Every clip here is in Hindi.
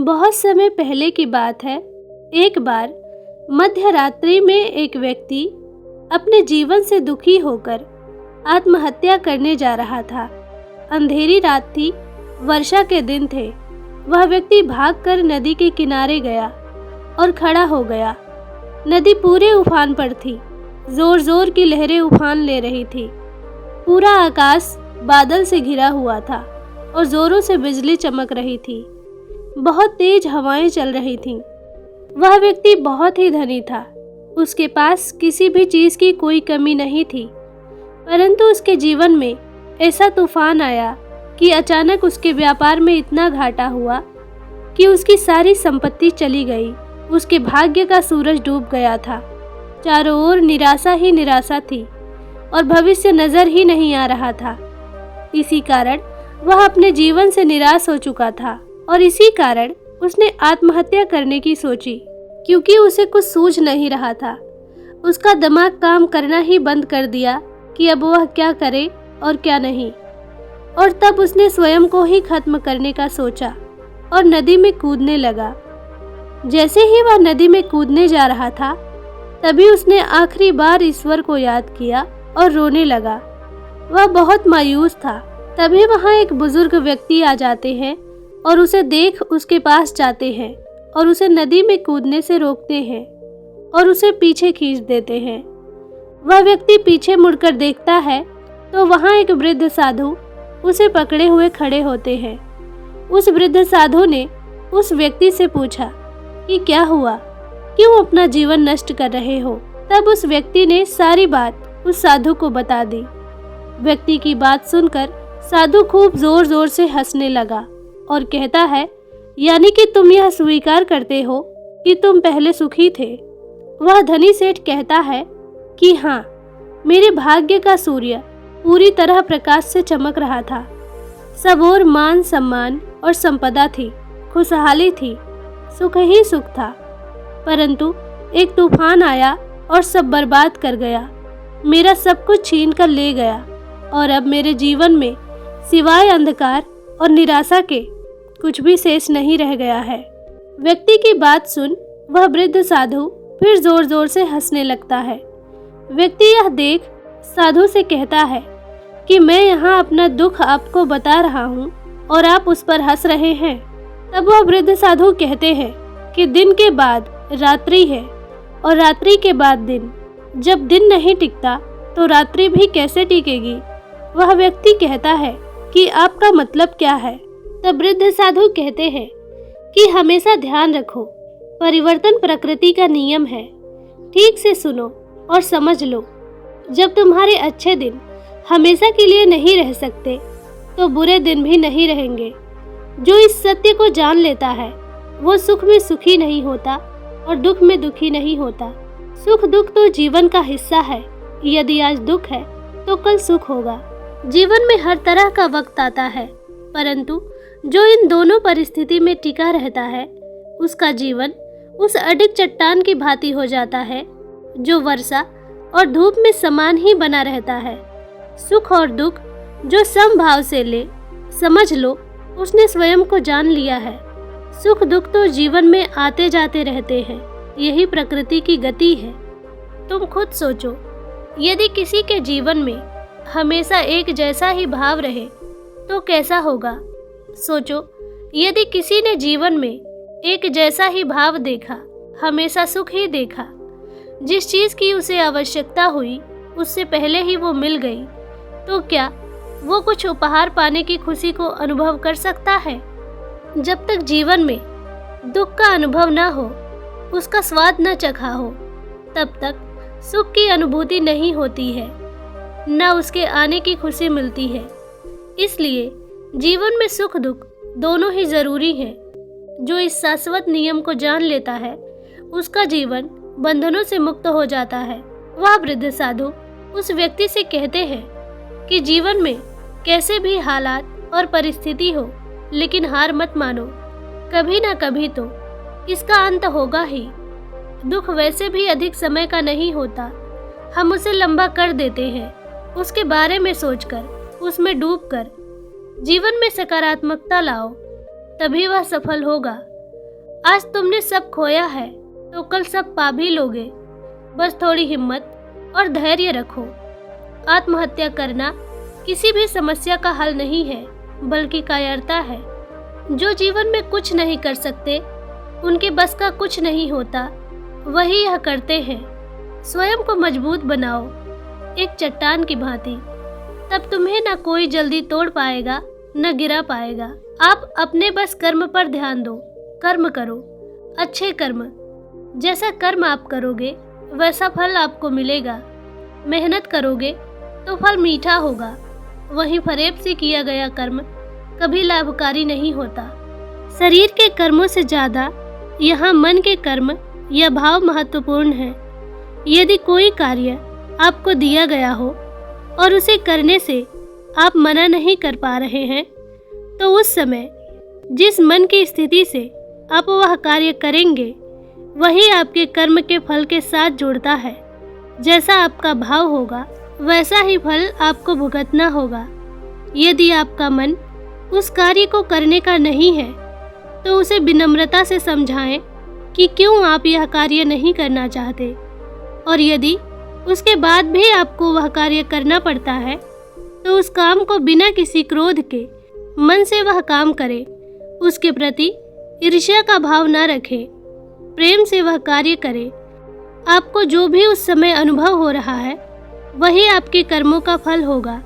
बहुत समय पहले की बात है। एक बार मध्य रात्रि में एक व्यक्ति अपने जीवन से दुखी होकर आत्महत्या करने जा रहा था। अंधेरी रात थी, वर्षा के दिन थे। वह व्यक्ति भागकर नदी के किनारे गया और खड़ा हो गया। नदी पूरे उफान पर थी। जोर जोर की लहरें उफान ले रही थी। पूरा आकाश बादल से घिरा हुआ था और जोरों से बिजली चमक रही थी। बहुत तेज हवाएं चल रही थीं। वह व्यक्ति बहुत ही धनी था। उसके पास किसी भी चीज़ की कोई कमी नहीं थी। परंतु उसके जीवन में ऐसा तूफान आया कि अचानक उसके व्यापार में इतना घाटा हुआ कि उसकी सारी संपत्ति चली गई। उसके भाग्य का सूरज डूब गया था। चारों ओर निराशा ही निराशा थी और भविष्य नजर ही नहीं आ रहा था। इसी कारण वह अपने जीवन से निराश हो चुका था और इसी कारण उसने आत्महत्या करने की सोची, क्योंकि उसे कुछ सूझ नहीं रहा था। उसका दिमाग काम करना ही बंद कर दिया कि अब वह क्या करे और क्या नहीं। और तब उसने स्वयं को ही खत्म करने का सोचा और नदी में कूदने लगा। जैसे ही वह नदी में कूदने जा रहा था, तभी उसने आखिरी बार ईश्वर को याद किया और रोने लगा। वह बहुत मायूस था। तभी वहाँ एक बुजुर्ग व्यक्ति आ जाते हैं और उसे देख उसके पास जाते हैं और उसे नदी में कूदने से रोकते हैं और उसे पीछे खींच देते हैं। वह व्यक्ति पीछे मुड़कर देखता है तो वहाँ एक वृद्ध साधु उसे पकड़े हुए खड़े होते हैं। उस वृद्ध साधु ने उस व्यक्ति से पूछा कि क्या हुआ, क्यों अपना जीवन नष्ट कर रहे हो। तब उस व्यक्ति ने सारी बात उस साधु को बता दी। व्यक्ति की बात सुनकर साधु खूब जोर जोर से हंसने लगा और कहता है, यानी कि तुम यह स्वीकार करते हो कि तुम पहले सुखी थे। वह धनी सेठ कहता है कि हाँ, मेरे भाग्य का सूर्य पूरी तरह प्रकाश से चमक रहा था। सब ओर मान सम्मान और संपदा थी, खुशहाली थी, सुख ही सुख था। परंतु एक तूफान आया और सब बर्बाद कर गया। मेरा सब कुछ छीन कर ले गया और अब मेरे जीवन में सिवाय अंधकार और निराशा के कुछ भी शेष नहीं रह गया है। व्यक्ति की बात सुन वह वृद्ध साधु फिर जोर जोर से हंसने लगता है। व्यक्ति यह देख साधु से कहता है कि मैं यहाँ अपना दुख आपको बता रहा हूँ और आप उस पर हंस रहे हैं। तब वह वृद्ध साधु कहते हैं कि दिन के बाद रात्रि है और रात्रि के बाद दिन। जब दिन नहीं टिकता तो रात्रि भी कैसे टिकेगी। वह व्यक्ति कहता है कि आपका मतलब क्या है। तब वृद्ध साधु कहते हैं कि हमेशा ध्यान रखो, परिवर्तन प्रकृति का नियम है। ठीक से सुनो और समझ लो। जब तुम्हारे अच्छे दिन हमेशा के लिए नहीं रह सकते तो बुरे दिन भी नहीं रहेंगे। जो इस सत्य को जान लेता है वो सुख में सुखी नहीं होता और दुख में दुखी नहीं होता। सुख दुख तो जीवन का हिस्सा है। यदि आज दुख है तो कल सुख होगा। जीवन में हर तरह का वक्त आता है, परंतु जो इन दोनों परिस्थिति में टिका रहता है उसका जीवन उस अडिग चट्टान की भांति हो जाता है जो वर्षा और धूप में समान ही बना रहता है। सुख और दुख जो समभाव से ले, समझ लो उसने स्वयं को जान लिया है। सुख दुख तो जीवन में आते जाते रहते हैं, यही प्रकृति की गति है। तुम खुद सोचो, यदि किसी के जीवन में हमेशा एक जैसा ही भाव रहे तो कैसा होगा। सोचो, यदि किसी ने जीवन में एक जैसा ही भाव देखा, हमेशा सुख ही देखा, जिस चीज़ की उसे आवश्यकता हुई उससे पहले ही वो मिल गई, तो क्या वो कुछ उपहार पाने की खुशी को अनुभव कर सकता है। जब तक जीवन में दुख का अनुभव न हो, उसका स्वाद न चखा हो, तब तक सुख की अनुभूति नहीं होती है, न उसके आने की खुशी मिलती है। इसलिए जीवन में सुख दुख दोनों ही जरूरी हैं। जो इस शाश्वत नियम को जान लेता है उसका जीवन बंधनों से मुक्त हो जाता है। वह वृद्ध साधु उस व्यक्ति से कहते हैं कि जीवन में कैसे भी हालात और परिस्थिति हो, लेकिन हार मत मानो। कभी ना कभी तो इसका अंत होगा ही। दुख वैसे भी अधिक समय का नहीं होता, हम उसे लंबा कर देते हैं। उसके बारे में सोचकर, उसमें डूबकर जीवन में सकारात्मकता लाओ, तभी वह सफल होगा। आज तुमने सब खोया है तो कल सब पा भी लोगे। बस थोड़ी हिम्मत और धैर्य रखो। आत्महत्या करना किसी भी समस्या का हल नहीं है, बल्कि कायरता है। जो जीवन में कुछ नहीं कर सकते, उनके बस का कुछ नहीं होता, वही यह करते हैं। स्वयं को मजबूत बनाओ, एक चट्टान की भांति। तब तुम्हें न कोई जल्दी तोड़ पाएगा, न गिरा पाएगा। आप अपने बस कर्म पर ध्यान दो। कर्म करो, अच्छे कर्म। जैसा कर्म आप करोगे वैसा फल आपको मिलेगा। मेहनत करोगे तो फल मीठा होगा। वहीं फरेब से किया गया कर्म कभी लाभकारी नहीं होता। शरीर के कर्मों से ज़्यादा यहाँ मन के कर्म या भाव महत्वपूर्ण है। यदि कोई कार्य आपको दिया गया हो और उसे करने से आप मना नहीं कर पा रहे हैं, तो उस समय जिस मन की स्थिति से आप वह कार्य करेंगे, वही आपके कर्म के फल के साथ जुड़ता है। जैसा आपका भाव होगा, वैसा ही फल आपको भुगतना होगा। यदि आपका मन उस कार्य को करने का नहीं है, तो उसे विनम्रता से समझाएं कि क्यों आप यह कार्य नहीं करना चाहते। और यदि उसके बाद भी आपको वह कार्य करना पड़ता है, तो उस काम को बिना किसी क्रोध के मन से वह काम करें। उसके प्रति ईर्ष्या का भाव न रखें, प्रेम से वह कार्य करें। आपको जो भी उस समय अनुभव हो रहा है, वही आपके कर्मों का फल होगा।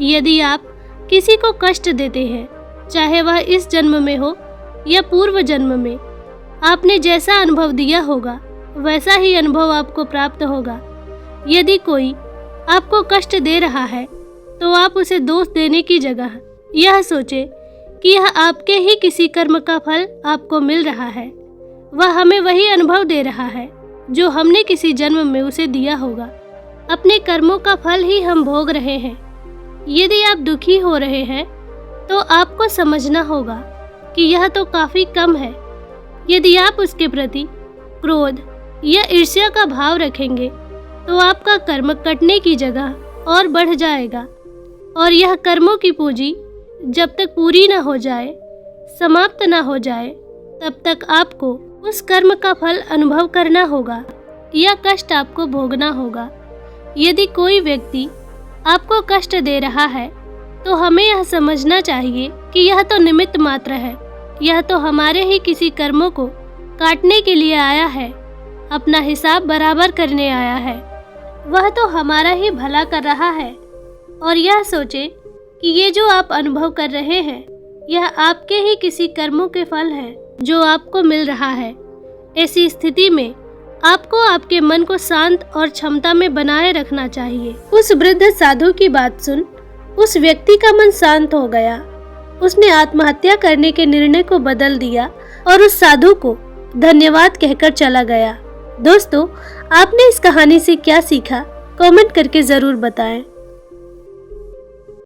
यदि आप किसी को कष्ट देते हैं, चाहे वह इस जन्म में हो या पूर्व जन्म में, आपने जैसा अनुभव दिया होगा वैसा ही अनुभव आपको प्राप्त होगा। यदि कोई आपको कष्ट दे रहा है, तो आप उसे दोष देने की जगह यह सोचें कि यह आपके ही किसी कर्म का फल आपको मिल रहा है। वह हमें वही अनुभव दे रहा है जो हमने किसी जन्म में उसे दिया होगा। अपने कर्मों का फल ही हम भोग रहे हैं। यदि आप दुखी हो रहे हैं, तो आपको समझना होगा कि यह तो काफ़ी कम है। यदि आप उसके प्रति क्रोध या ईर्ष्या का भाव रखेंगे, तो आपका कर्म कटने की जगह और बढ़ जाएगा। और यह कर्मों की पूंजी जब तक पूरी न हो जाए, समाप्त न हो जाए, तब तक आपको उस कर्म का फल अनुभव करना होगा या कष्ट आपको भोगना होगा। यदि कोई व्यक्ति आपको कष्ट दे रहा है, तो हमें यह समझना चाहिए कि यह तो निमित्त मात्र है। यह तो हमारे ही किसी कर्मों को काटने के लिए आया है, अपना हिसाब बराबर करने आया है। वह तो हमारा ही भला कर रहा है। और यह सोचे कि ये जो आप अनुभव कर रहे हैं, यह आपके ही किसी कर्मों के फल हैं जो आपको मिल रहा है। ऐसी स्थिति में आपको आपके मन को शांत और क्षमता में बनाए रखना चाहिए। उस वृद्ध साधु की बात सुन उस व्यक्ति का मन शांत हो गया। उसने आत्महत्या करने के निर्णय को बदल दिया और उस साधु को धन्यवाद कहकर चला गया। दोस्तों, आपने इस कहानी से क्या सीखा? कमेंट करके ज़रूर बताएं।